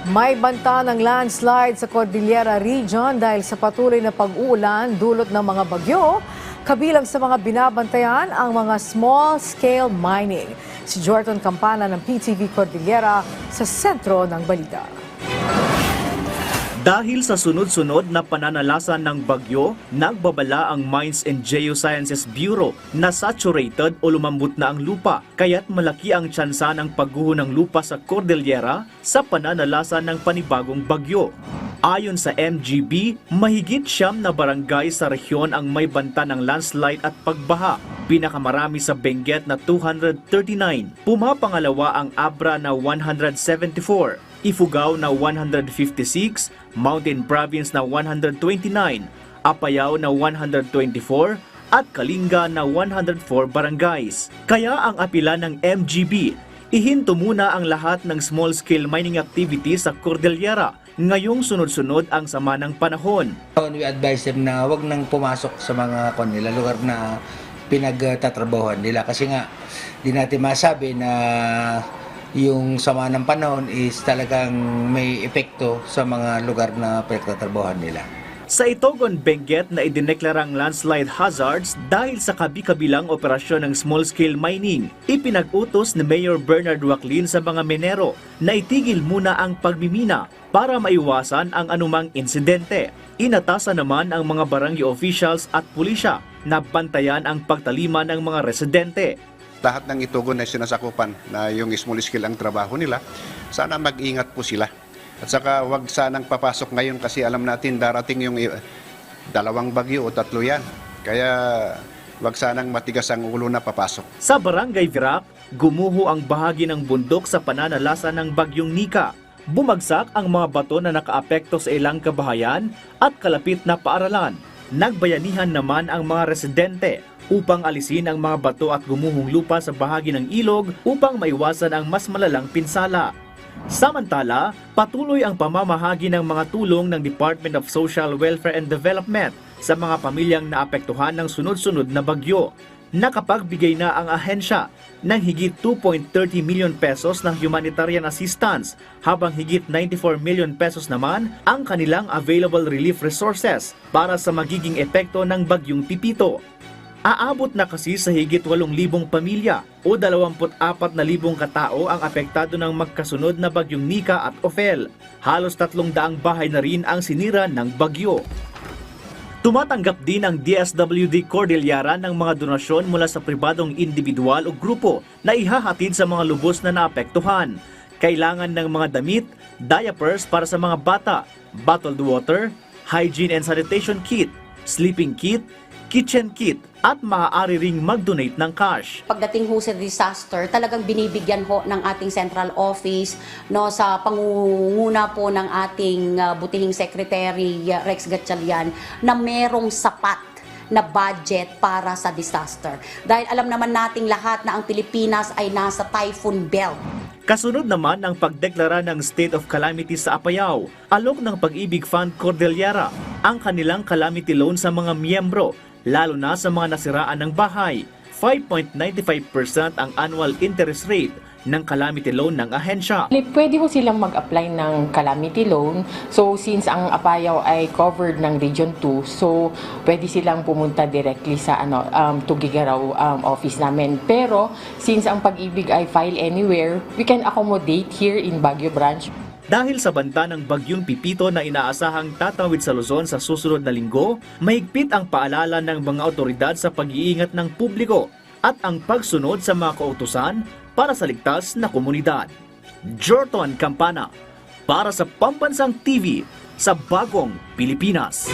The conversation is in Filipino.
May banta ng landslide sa Cordillera Region dahil sa patuloy na pag-uulan dulot ng mga bagyo. Kabilang sa mga binabantayan ang mga small-scale mining. Si Jordan Campana ng PTV Cordillera sa sentro ng balita. Dahil sa sunod-sunod na pananalasan ng bagyo, nagbabala ang Mines and Geosciences Bureau na saturated o lumambot na ang lupa, kaya't malaki ang tsansa ng pagguho ng lupa sa Cordillera sa pananalasan ng panibagong bagyo. Ayon sa MGB, mahigit 9 na barangay sa rehiyon ang may banta ng landslide at pagbaha. Pinakamarami sa Benguet na 239, pumapangalawa ang Abra na 174, Ifugao na 156, Mountain Province na 129, Apayao na 124, at Kalinga na 104 barangays. Kaya ang apila ng MGB, ihinto muna ang lahat ng small-scale mining activities sa Cordillera ngayong sunod-sunod ang sama ng panahon. We advise them na wag nang pumasok sa mga kanila lugar na pinagtatrabahuan nila kasi nga di natin masabi na yung sama ng panahon is talagang may epekto sa mga lugar na pinagtatrabahuan nila. Sa Itogon, Benguet na idineklarang landslide hazards dahil sa kabi-kabilang operasyon ng small-scale mining, ipinag-utos ni Mayor Bernard Waclin sa mga minero na itigil muna ang pagmimina para maiwasan ang anumang insidente. Inatasan naman ang mga barangay officials at pulisya na bantayan ang pagtalima ng mga residente. Lahat ng Itogon na sinasakupan na yung small scale ang trabaho nila, sana mag-ingat po sila. At saka wag sanang papasok ngayon kasi alam natin darating yung 2 bagyo o 3 yan. Kaya wag sanang matigas ang ulo na papasok. Sa Barangay Virac, gumuho ang bahagi ng bundok sa pananalasa ng bagyong Nika. Bumagsak ang mga bato na nakaapekto sa ilang kabahayan at kalapit na paaralan. Nagbayanihan naman ang mga residente upang alisin ang mga bato at gumuhong lupa sa bahagi ng ilog upang maiwasan ang mas malalang pinsala. Samantala, patuloy ang pamamahagi ng mga tulong ng Department of Social Welfare and Development sa mga pamilyang naapektuhan ng sunod-sunod na bagyo. Nakapagbigay na ang ahensya ng higit 2.30 million pesos ng humanitarian assistance habang higit 94 million pesos naman ang kanilang available relief resources para sa magiging epekto ng bagyong Pipito. Aabot na kasi sa higit 8,000 pamilya o 24,000 katao ang apektado ng magkasunod na bagyong Nika at Ophel. Halos 300 bahay na rin ang sinira ng bagyo. Tumatanggap din ang DSWD Cordillera ng mga donasyon mula sa pribadong individual o grupo na ihahatid sa mga lubos na naapektuhan. Kailangan ng mga damit, diapers para sa mga bata, bottled water, hygiene and sanitation kit, sleeping kit, kitchen kit, at maaari ring mag-donate ng cash. Pagdating ho sa disaster, talagang binibigyan ho ng ating central office no sa pangunguna po ng ating butihing secretary Rex Gatchalian na merong sapat na budget para sa disaster. Dahil alam naman nating lahat na ang Pilipinas ay nasa typhoon belt. Kasunod naman ang pagdeklara ng state of calamity sa Apayao, alok ng Pag-ibig Fund Cordillera ang kanilang calamity loan sa mga miyembro, lalo na sa mga nasiraan ng bahay. 5.95% ang annual interest rate ng calamity loan ng ahensya. Pwede ho silang mag-apply ng calamity loan. So since ang Apayao ay covered ng Region 2, so pwede silang pumunta directly sa Tugigaraw office namin. Pero since ang Pag-ibig ay file anywhere, we can accommodate here in Baguio branch. Dahil sa banta ng bagyong Pipito na inaasahang tatawid sa Luzon sa susunod na linggo, mahigpit ang paalala ng mga otoridad sa pag-iingat ng publiko at ang pagsunod sa mga kautusan para sa ligtas na komunidad. Jordan Campana para sa Pambansang TV sa Bagong Pilipinas.